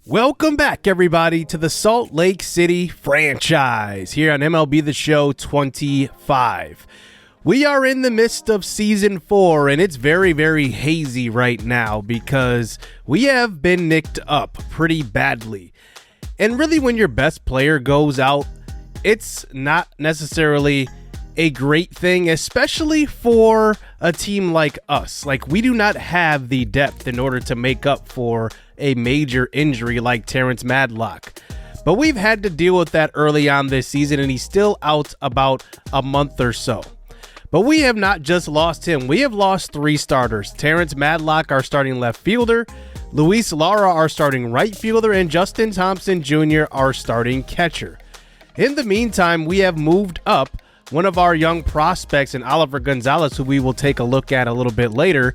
Welcome back, everybody, to the Salt Lake City franchise here on MLB The Show 25. We are in the midst of Season 4, and it's very, very hazy right now because we have been nicked up pretty badly. And really, when your best player goes out, it's not necessarily a great thing, especially for a team like us. Like, we do not have the depth in order to make up for a major injury like Terrence Madlock. But we've had to deal with that early on this season, and he's still out about a month or so. But we have not just lost him. We have lost three starters. Terrence Madlock, our starting left fielder, Luis Lara, our starting right fielder, and Justin Thompson Jr., our starting catcher. In the meantime, we have moved up one of our young prospects in Oliver Gonzalez, who we will take a look at a little bit later,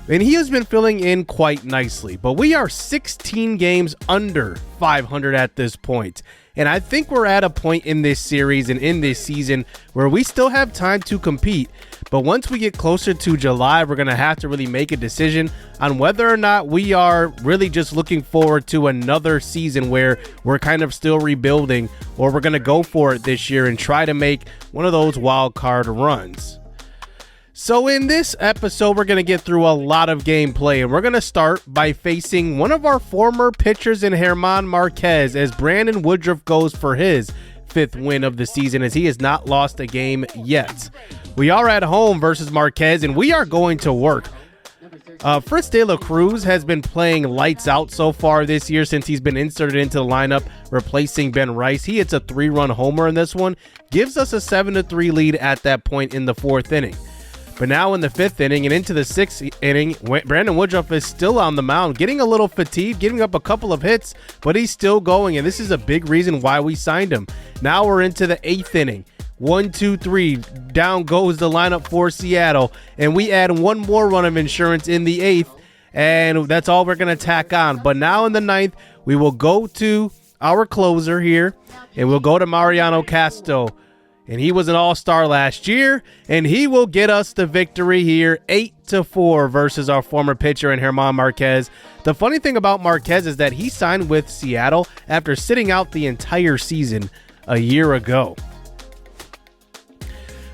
and he has been filling in quite nicely. But we are 16 games under 500 at this point. And I think we're at a point in this series and in this season where we still have time to compete. But once we get closer to July, we're going to have to really make a decision on whether or not we are really just looking forward to another season where we're kind of still rebuilding, or we're going to go for it this year and try to make one of those wild card runs. So in this episode, we're going to get through a lot of gameplay, and we're going to start by facing one of our former pitchers in German Marquez as Brandon Woodruff goes for his 5th win of the season, as he has not lost a game yet. We are at home versus Marquez, and we are going to work. Fritz De La Cruz has been playing lights out so far this year since he's been inserted into the lineup, replacing Ben Rice. He hits a 3-run homer in this one, gives us a 7-3 lead at that point in the 4th inning. But now in the 5th inning and into the 6th inning, Brandon Woodruff is still on the mound, getting a little fatigued, giving up a couple of hits, but he's still going, and this is a big reason why we signed him. Now we're into the 8th inning. 1, 2, 3, down goes the lineup for Seattle, and we add one more run of insurance in the 8th, and that's all we're going to tack on. But now in the 9th, we will go to our closer here, and we'll go to Mariano Castro. And he was an all-star last year, and he will get us the victory here, 8-4 versus our former pitcher in German Marquez. The funny thing about Marquez is that he signed with Seattle after sitting out the entire season a year ago.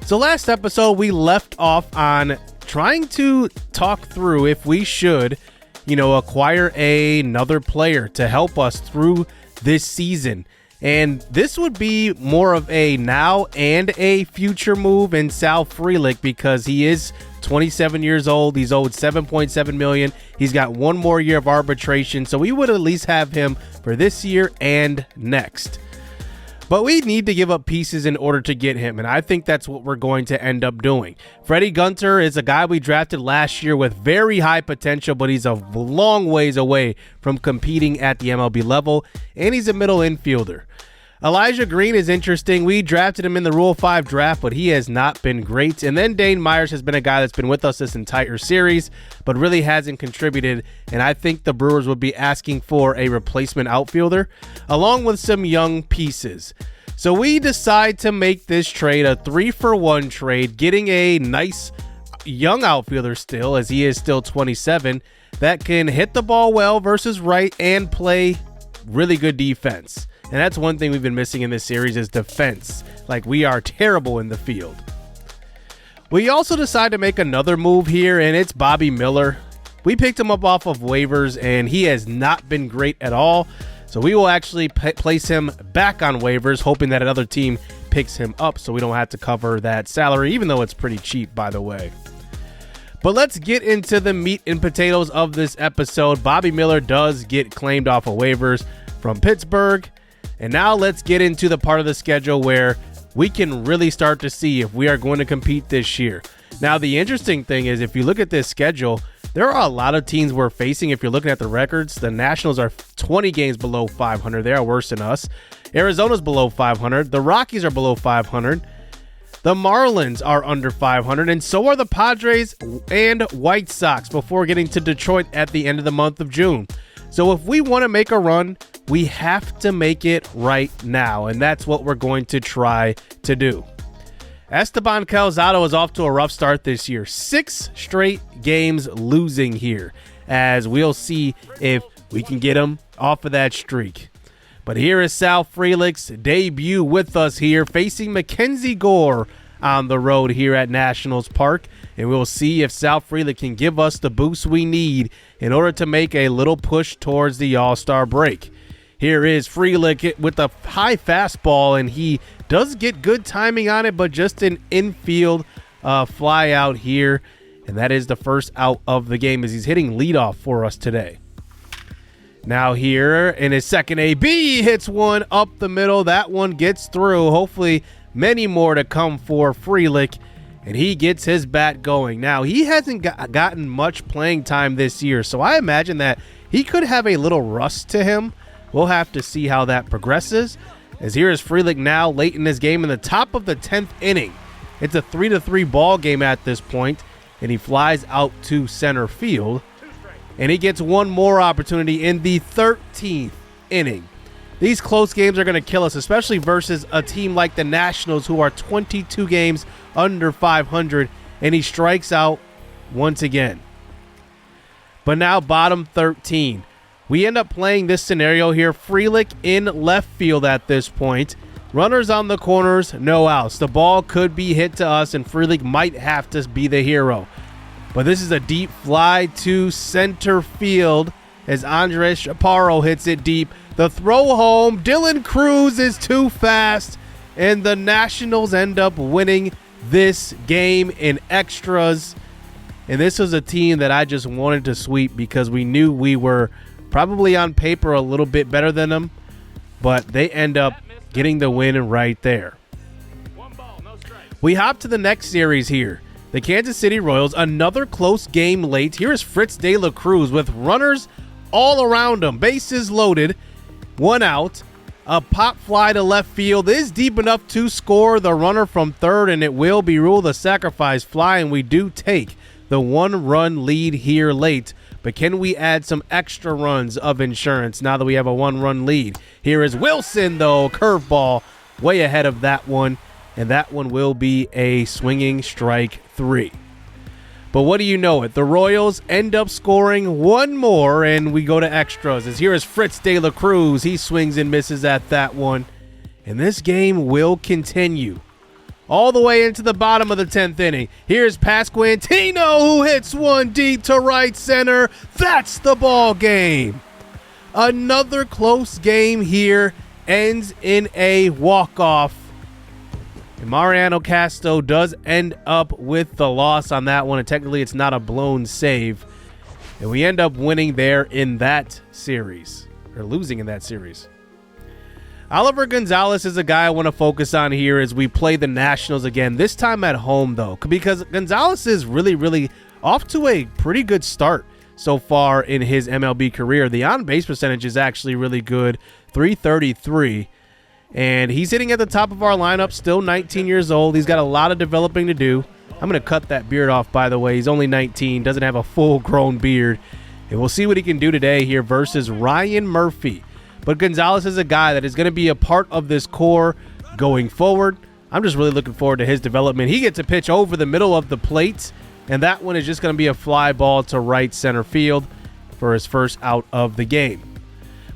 So last episode, we left off on trying to talk through if we should, acquire another player to help us through this season. And this would be more of a now and a future move in Sal Frelick, because he is 27 years old. He's owed $7.7 million. He's got one more year of arbitration, so we would at least have him for this year and next. But we need to give up pieces in order to get him, and I think that's what we're going to end up doing. Freddie Gunter is a guy we drafted last year with very high potential, but he's a long ways away from competing at the MLB level, and he's a middle infielder. Elijah Green is interesting. We drafted him in the Rule 5 draft, but he has not been great. And then Dane Myers has been a guy that's been with us this entire series, but really hasn't contributed. And I think the Brewers would be asking for a replacement outfielder, along with some young pieces. So we decide to make this trade a 3-for-1 trade, getting a nice young outfielder still, as he is still 27, that can hit the ball well versus right and play really good defense. And that's one thing we've been missing in this series is defense. Like, we are terrible in the field. We also decide to make another move here, and it's Bobby Miller. We picked him up off of waivers, and he has not been great at all. So we will actually place him back on waivers, hoping that another team picks him up so we don't have to cover that salary, even though it's pretty cheap, by the way. But let's get into the meat and potatoes of this episode. Bobby Miller does get claimed off of waivers from Pittsburgh. And now let's get into the part of the schedule where we can really start to see if we are going to compete this year. Now, the interesting thing is, if you look at this schedule, there are a lot of teams we're facing. If you're looking at the records, the Nationals are 20 games below 500. They are worse than us. Arizona's below 500. The Rockies are below 500. The Marlins are under 500, and so are the Padres and White Sox before getting to Detroit at the end of the month of June. So if we want to make a run, we have to make it right now, and that's what we're going to try to do. Esteban Calzado is off to a rough start this year. 6 straight games losing here, as we'll see if we can get him off of that streak. But here is Sal Frelick's debut with us here, facing Mackenzie Gore on the road here at Nationals Park. And we'll see if Sal Frelick can give us the boost we need in order to make a little push towards the All-Star break. Here is Frelick with a high fastball, and he does get good timing on it, but just an infield fly out here. And that is the first out of the game as he's hitting leadoff for us today. Now here in his second AB, he hits one up the middle. That one gets through. Hopefully many more to come for Frelick, and he gets his bat going. Now, he hasn't gotten much playing time this year, so I imagine that he could have a little rust to him. We'll have to see how that progresses. As here is Frelick now late in this game in the top of the 10th inning. It's a 3-3 ball game at this point, and he flies out to center field. And he gets one more opportunity in the 13th inning. These close games are going to kill us, especially versus a team like the Nationals, who are 22 games under 500, and he strikes out once again. But now bottom 13. We end up playing this scenario here. Frelick in left field at this point. Runners on the corners, no outs. The ball could be hit to us, and Frelick might have to be the hero. But this is a deep fly to center field as Andres Chaparro hits it deep. The throw home, Dylan Cruz is too fast, and the Nationals end up winning this game in extras. And this was a team that I just wanted to sweep because we knew we were probably on paper a little bit better than them, but they end up getting the win right there. We hop to the next series here. The Kansas City Royals, another close game late. Here is Fritz De La Cruz with runners all around him. Bases loaded. One out. A pop fly to left field is deep enough to score the runner from third, and it will be ruled a sacrifice fly, and we do take the one-run lead here late. But can we add some extra runs of insurance now that we have a one-run lead? Here is Wilson, though. Curveball way ahead of that one, and that one will be a swinging strike 3. But what do you know it? The Royals end up scoring one more, and we go to extras. As here is Fritz De La Cruz. He swings and misses at that one. And this game will continue all the way into the bottom of the 10th inning. Here's Pasquantino, who hits one deep to right center. That's the ball game. Another close game here ends in a walk-off. And Mariano Castro does end up with the loss on that one, and technically it's not a blown save. And we end up winning there in that series, or losing in that series. Oliver Gonzalez is a guy I want to focus on here as we play the Nationals again, this time at home though, because Gonzalez is really off to a pretty good start so far in his MLB career. The on-base percentage is actually really good, .333. And he's hitting at the top of our lineup, still 19 years old. He's got a lot of developing to do. I'm going to cut that beard off, by the way. He's only 19, doesn't have a full-grown beard. And we'll see what he can do today here versus Ryan Murphy. But Gonzalez is a guy that is going to be a part of this core going forward. I'm just really looking forward to his development. He gets a pitch over the middle of the plate, and that one is just going to be a fly ball to right center field for his first out of the game.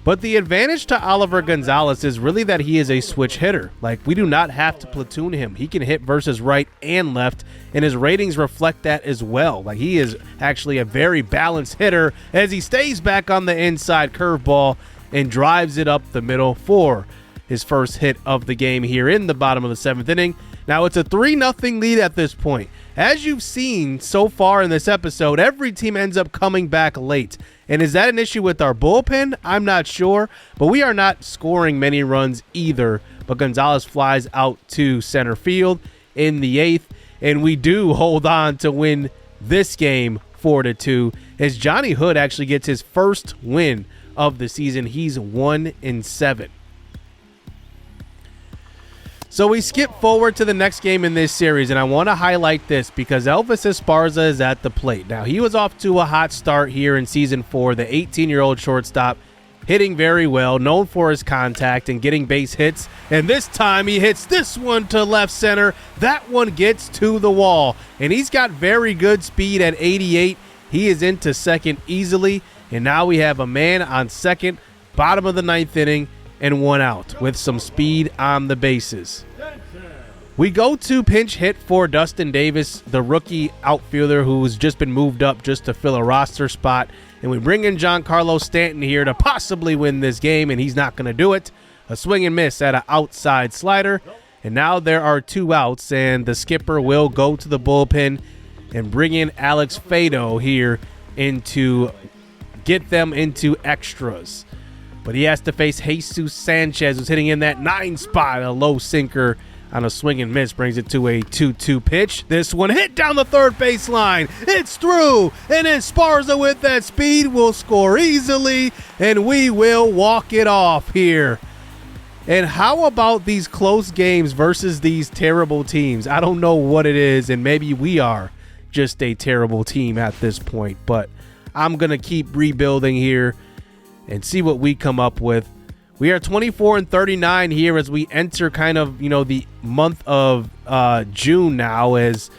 But the advantage to Oliver Gonzalez is really that he is a switch hitter. Like, we do not have to platoon him. He can hit versus right and left, and his ratings reflect that as well. Like, he is actually a very balanced hitter as he stays back on the inside curveball and drives it up the middle for his first hit of the game here in the bottom of the 7th inning. Now, it's a 3-0 lead at this point. As you've seen so far in this episode, every team ends up coming back late. And is that an issue with our bullpen? I'm not sure, but we are not scoring many runs either. But Gonzalez flies out to center field in the 8th, and we do hold on to win this game 4-2, as Johnny Hood actually gets his first win of the season. He's 1-7. So we skip forward to the next game in this series, and I want to highlight this because Elvis Esparza is at the plate. Now, he was off to a hot start here in Season 4, the 18-year-old shortstop, hitting very well, known for his contact and getting base hits. And this time he hits this one to left center. That one gets to the wall, and he's got very good speed at 88. He is into second easily, and now we have a man on second bottom of the ninth inning, and 1 out with some speed on the bases. We go to pinch hit for Dustin Davis, the rookie outfielder who's just been moved up just to fill a roster spot. And we bring in Giancarlo Stanton here to possibly win this game, and he's not going to do it. A swing and miss at an outside slider. And now there are 2 outs, and the skipper will go to the bullpen and bring in Alex Fado here to get them into extras. But he has to face Jesus Sanchez, who's hitting in that 9 spot. A low sinker on a swing and miss brings it to a 2-2 pitch. This one hit down the third baseline. It's through, and then Esparza with that speed will score easily, and we will walk it off here. And how about these close games versus these terrible teams? I don't know what it is, and maybe we are just a terrible team at this point, but I'm going to keep rebuilding here and see what we come up with. We are 24-39 here as we enter kind of, the month of June now, as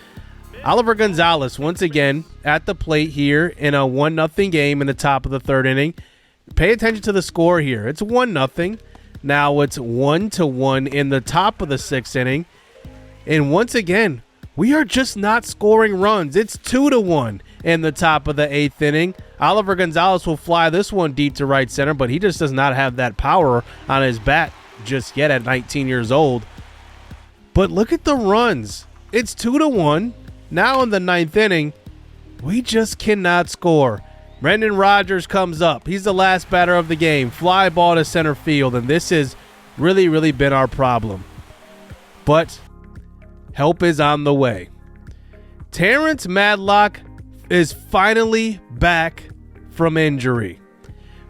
Oliver Gonzalez once again at the plate here in a 1-0 game in the top of the 3rd inning. Pay attention to the score here. It's 1-0. Now it's 1-1 in the top of the 6th inning. And once again, we are just not scoring runs. It's 2-1 in the top of the 8th inning. Oliver Gonzalez will fly this one deep to right center, but he just does not have that power on his bat just yet at 19 years old. But look at the runs. It's 2-1. Now in the 9th inning, we just cannot score. Brendan Rodgers comes up. He's the last batter of the game. Fly ball to center field, and this has really, really been our problem. But help is on the way. Terrence Madlock is finally back from injury.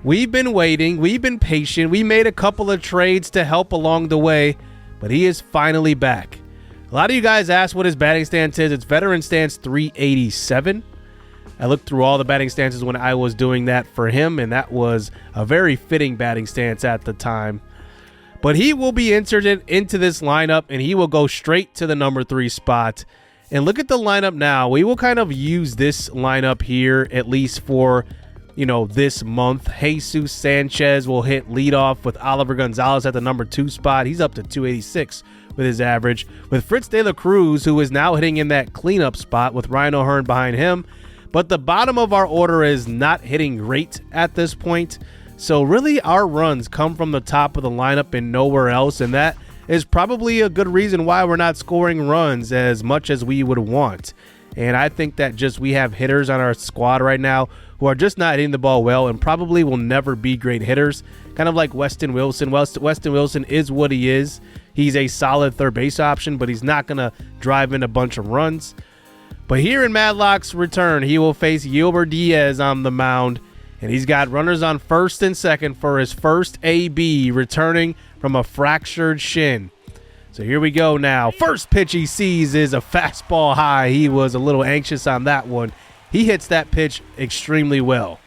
We've been waiting. We've been patient. We made a couple of trades to help along the way, but he is finally back. A lot of you guys asked what his batting stance is. It's veteran stance 387. I looked through all the batting stances when I was doing that for him, and that was a very fitting batting stance at the time. But he will be inserted into this lineup, and he will go straight to the number 3 spot. And look at the lineup now. We will kind of use this lineup here, at least for, this month. Jesus Sanchez will hit leadoff with Oliver Gonzalez at the number 2 spot. He's up to 286 with his average. With Fritz De La Cruz, who is now hitting in that cleanup spot with Ryan O'Hearn behind him. But the bottom of our order is not hitting great at this point. So really our runs come from the top of the lineup and nowhere else. And that is probably a good reason why we're not scoring runs as much as we would want. And I think that just we have hitters on our squad right now who are just not hitting the ball well and probably will never be great hitters. Kind of like Weston Wilson. Weston Wilson is what he is. He's a solid third base option, but he's not going to drive in a bunch of runs. But here in Madlock's return, he will face Gilbert Diaz on the mound. And he's got runners on first and second for his first AB, returning from a fractured shin. So here we go now. First pitch he sees is a fastball high. He was a little anxious on that one. He hits that pitch extremely well.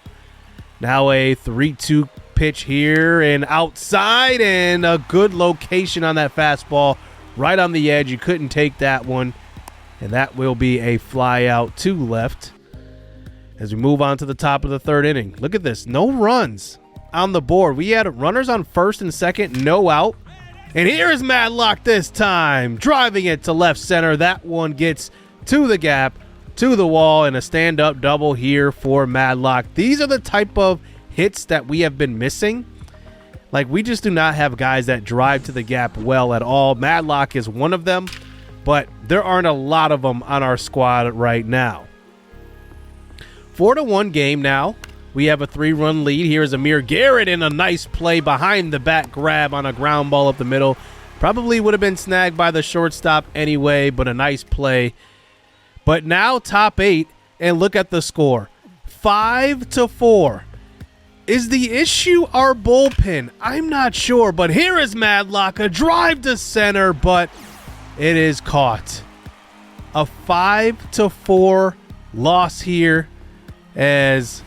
Now a 3-2 pitch here and outside, and a good location on that fastball right on the edge. You couldn't take that one. And that will be a fly out to left as we move on to the top of the 3rd inning. Look at this. No runs on the board. We had runners on first and second, no out. And here is Madlock this time, driving it to left center. That one gets to the gap, to the wall, and a stand-up double here for Madlock. These are the type of hits that we have been missing. Like, we just do not have guys that drive to the gap well at all. Madlock is one of them, but there aren't a lot of them on our squad right now. 4-1 game now. We have a 3-run lead. Here's Amir Garrett in a nice play behind the bat grab on a ground ball up the middle. Probably would have been snagged by the shortstop anyway, but a nice play. But now top 8, and look at the score. 5-4. Is the issue our bullpen? I'm not sure, but here is Madlock. A drive to center, but it is caught. A 5-4 loss here as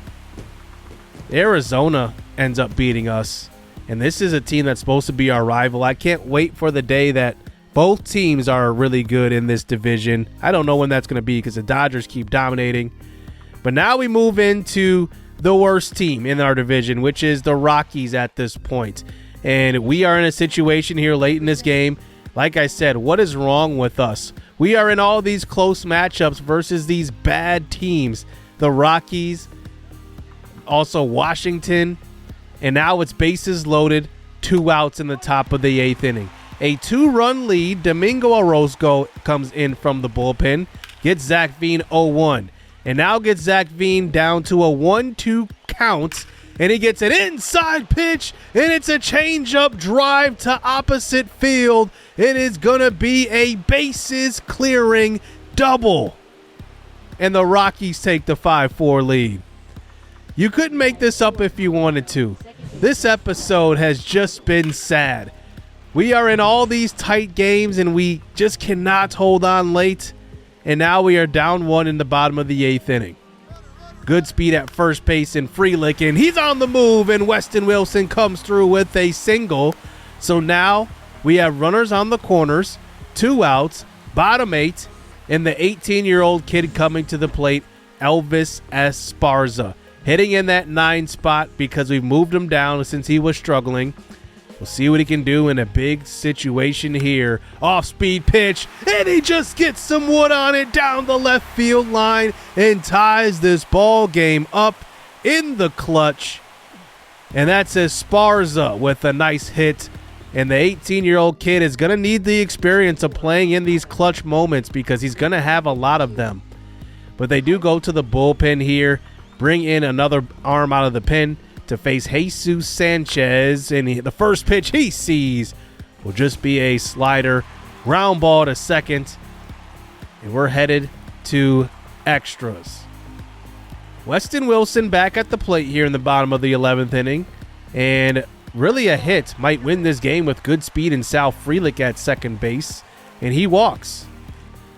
Arizona ends up beating us. And this is a team that's supposed to be our rival. I can't wait for the day that both teams are really good in this division. I don't know when that's going to be because the Dodgers keep dominating. But now we move into the worst team in our division, which is the Rockies at this point. And we are in a situation here late in this game. Like I said, what is wrong with us? We are in all these close matchups versus these bad teams. The Rockies, also Washington, and now it's bases loaded, 2 outs in the top of the 8th inning. A 2-run lead. Domingo Orozco comes in from the bullpen, gets Zach Veen 0-1, and now gets Zach Veen down to a 1-2 count, and he gets an inside pitch, and it's a changeup drive to opposite field. It is going to be a bases clearing double, and the Rockies take the 5-4 lead. You couldn't make this up if you wanted to. This episode has just been sad. We are in all these tight games, and we just cannot hold on late. And now we are down 1 in the bottom of the 8th inning. Good speed at first base in Frelick, and he's on the move, and Weston Wilson comes through with a single. So now we have runners on the corners, 2 outs, bottom 8, and the 18-year-old kid coming to the plate, Elvis Esparza, hitting in that 9 spot because we've moved him down since he was struggling. We'll see what he can do in a big situation here. Off-speed pitch, and he just gets some wood on it down the left field line and ties this ball game up in the clutch. And that's Esparza with a nice hit. And the 18-year-old kid is going to need the experience of playing in these clutch moments because he's going to have a lot of them. But they do go to the bullpen here, bring in another arm out of the pen to face Jesus Sanchez, and the first pitch he sees will just be a slider, ground ball to second, and we're headed to extras. Weston Wilson back at the plate here in the bottom of the 11th inning, and really a hit might win this game with good speed in Sal Frelick at second base, and he walks.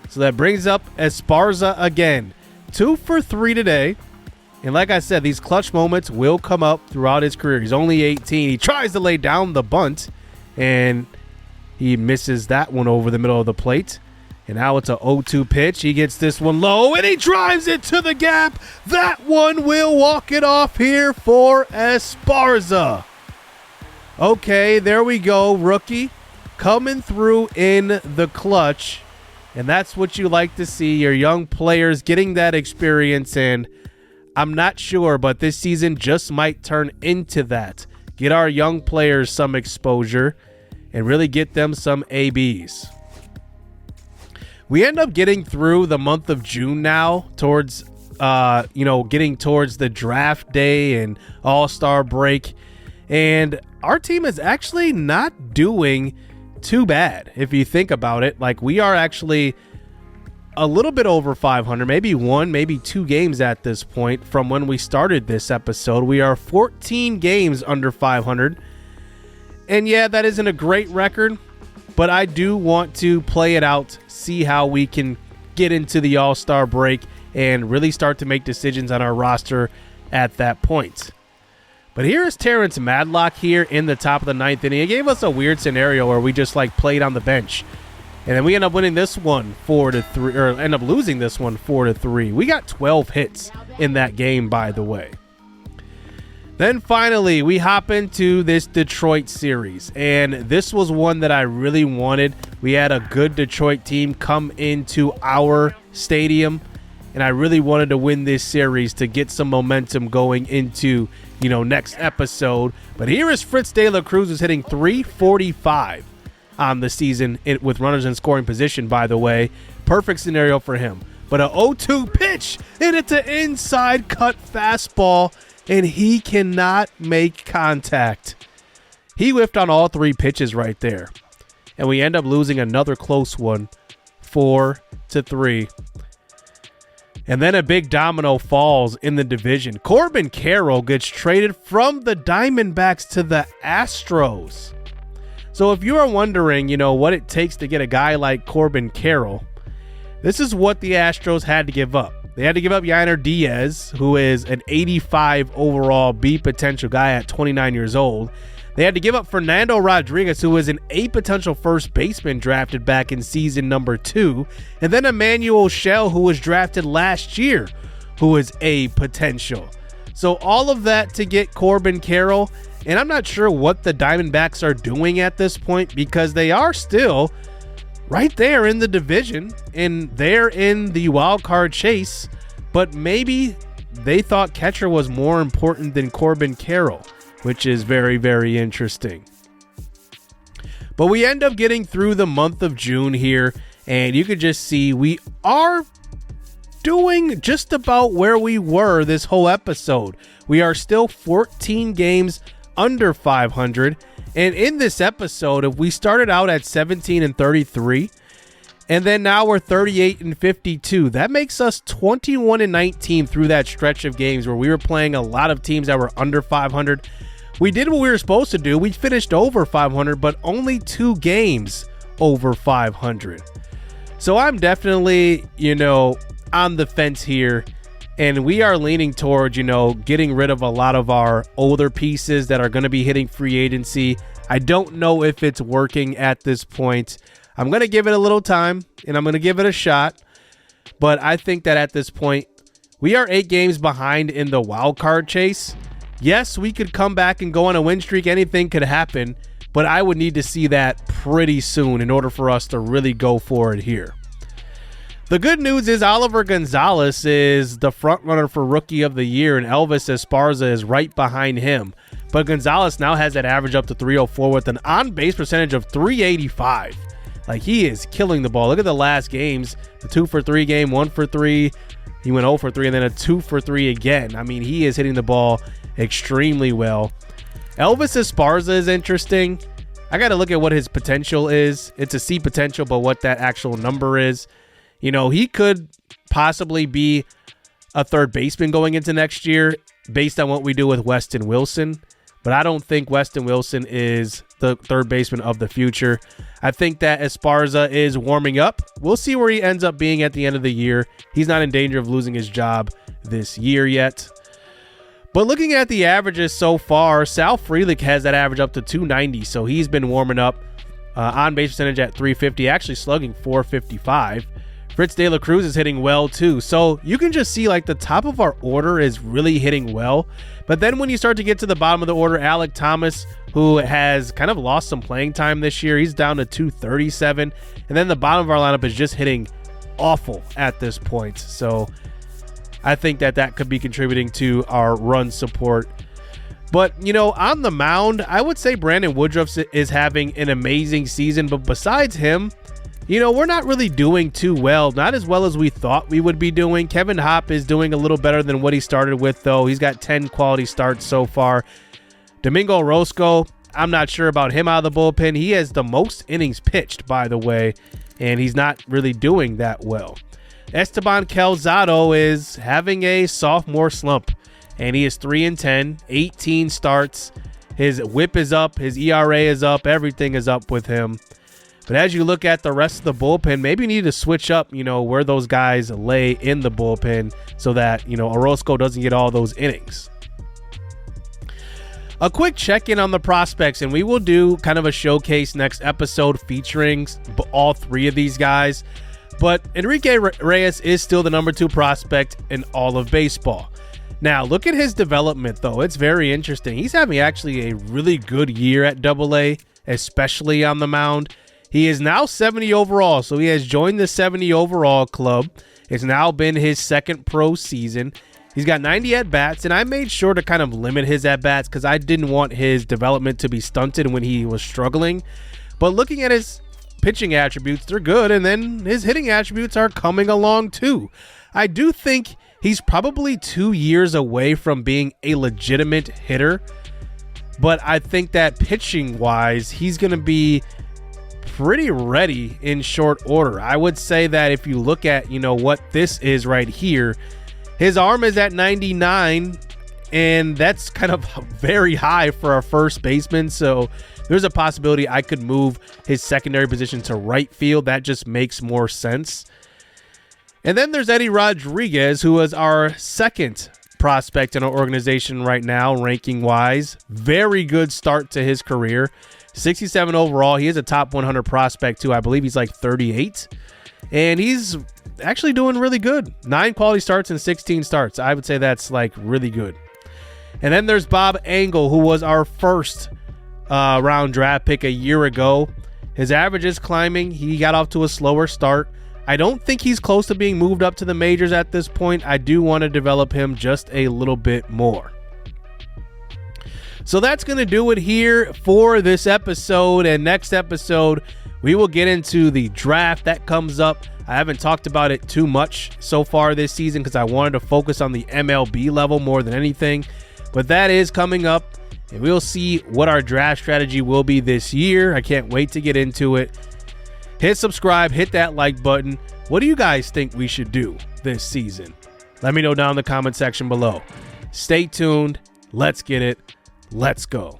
So that brings up Esparza again. 2 for 3 today. And like I said, these clutch moments will come up throughout his career. He's only 18. He tries to lay down the bunt, and he misses that one over the middle of the plate. And now it's a 0-2 pitch. He gets this one low, and he drives it to the gap. That one will walk it off here for Esparza. Okay, there we go. Rookie coming through in the clutch. And that's what you like to see, your young players getting that experience in. I'm not sure, but this season just might turn into that. Get our young players some exposure and really get them some ABs. We end up getting through the month of June now towards, getting towards the draft day and all-star break. And our team is actually not doing too bad if you think about it. Like, we are actually a little bit over 500, maybe 1, maybe 2 games at this point from when we started this episode. We are 14 games under 500. And yeah, that isn't a great record, but I do want to play it out, see how we can get into the All-Star break and really start to make decisions on our roster at that point. But here is Terrence Madlock here in the top of the 9th inning. It gave us a weird scenario where we just played on the bench. And then we end up winning this one 4-3, or end up losing this one 4-3. We got 12 hits in that game, by the way. Then finally, we hop into this Detroit series. And this was one that I really wanted. We had a good Detroit team come into our stadium. And I really wanted to win this series to get some momentum going into, next episode. But here is Fritz De La Cruz, who's hitting .345. On the season with runners in scoring position, by the way. Perfect scenario for him. But a 0-2 pitch, and it's an inside cut fastball, and he cannot make contact. He whiffed on all 3 pitches right there. And we end up losing another close one, 4-3. And then a big domino falls in the division. Corbin Carroll gets traded from the Diamondbacks to the Astros. So if you are wondering, what it takes to get a guy like Corbin Carroll, this is what the Astros had to give up. They had to give up Yainer Diaz, who is an 85 overall B potential guy at 29 years old. They had to give up Fernando Rodriguez, who was an A potential first baseman drafted back in season number 2. And then Emmanuel Shell, who was drafted last year, who is A potential. So all of that to get Corbin Carroll. And I'm not sure what the Diamondbacks are doing at this point, because they are still right there in the division and they're in the wild card chase. But maybe they thought catcher was more important than Corbin Carroll, which is very, very interesting. But we end up getting through the month of June here, and you could just see we are doing just about where we were this whole episode. We are still 14 games under 500. And in this episode, if we started out at 17-33, and then now we're 38-52, that makes us 21-19 through that stretch of games where we were playing a lot of teams that were under 500. We did what we were supposed to do. We finished over 500, but only 2 games over 500. So I'm definitely, on the fence here. And we are leaning towards, getting rid of a lot of our older pieces that are going to be hitting free agency. I don't know if it's working at this point. I'm going to give it a little time, and I'm going to give it a shot. But I think that at this point, we are 8 games behind in the wild card chase. Yes, we could come back and go on a win streak. Anything could happen. But I would need to see that pretty soon in order for us to really go for it here. The good news is Oliver Gonzalez is the front runner for Rookie of the Year, and Elvis Esparza is right behind him. But Gonzalez now has that average up to 304 with an on-base percentage of 385. Like, he is killing the ball. Look at the last games. The 2-for-3 game, 1-for-3. He went 0-for-3 and then a 2-for-3 again. I mean, he is hitting the ball extremely well. Elvis Esparza is interesting. I got to look at what his potential is. It's a C potential, but what that actual number is. He could possibly be a third baseman going into next year based on what we do with Weston Wilson. But I don't think Weston Wilson is the third baseman of the future. I think that Esparza is warming up. We'll see where he ends up being at the end of the year. He's not in danger of losing his job this year yet. But looking at the averages so far, Sal Frelick has that average up to 290. So he's been warming up. On base percentage at 350, actually slugging 455. Fritz De La Cruz is hitting well too. So you can just see like the top of our order is really hitting well. But then when you start to get to the bottom of the order, Alek Thomas, who has kind of lost some playing time this year, he's down to 237. And then the bottom of our lineup is just hitting awful at this point. So I think that could be contributing to our run support. But, on the mound, I would say Brandon Woodruff is having an amazing season. But besides him, we're not really doing too well. Not as well as we thought we would be doing. Kevin Hopp is doing a little better than what he started with, though. He's got 10 quality starts so far. Domingo Orozco, I'm not sure about him out of the bullpen. He has the most innings pitched, by the way, and he's not really doing that well. Esteban Calzado is having a sophomore slump, and he is 3-10, 18 starts. His whip is up, his ERA is up, everything is up with him. But as you look at the rest of the bullpen, maybe you need to switch up, where those guys lay in the bullpen so that, Orozco doesn't get all those innings. A quick check-in on the prospects, and we will do kind of a showcase next episode featuring all 3 of these guys. But Enrique Reyes is still the number 2 prospect in all of baseball. Now, look at his development, though. It's very interesting. He's having actually a really good year at AA, especially on the mound. He is now 70 overall, so he has joined the 70 overall club. It's now been his second pro season. He's got 90 at-bats, and I made sure to kind of limit his at-bats because I didn't want his development to be stunted when he was struggling. But looking at his pitching attributes, they're good, and then his hitting attributes are coming along too. I do think he's probably 2 years away from being a legitimate hitter, but I think that pitching-wise, he's going to be pretty ready in short order. I would say that if you look at, what this is right here, his arm is at 99, and that's kind of very high for a first baseman. So there's a possibility I could move his secondary position to right field. That just makes more sense. And then there's Eddie Rodriguez, who is our second prospect in our organization right now, ranking wise. Very good start to his career. 67 overall. He is a top 100 prospect too. I believe he's like 38. And he's actually doing really good. 9 quality starts and 16 starts. I would say that's like really good. And then there's Bob Engel, who was our first round draft pick a year ago. His average is climbing. He got off to a slower start. I don't think he's close to being moved up to the majors at this point. I do want to develop him just a little bit more. So that's going to do it here for this episode. And next episode, we will get into the draft that comes up. I haven't talked about it too much so far this season because I wanted to focus on the MLB level more than anything. But that is coming up, and we'll see what our draft strategy will be this year. I can't wait to get into it. Hit subscribe, hit that like button. What do you guys think we should do this season? Let me know down in the comment section below. Stay tuned. Let's get it. Let's go.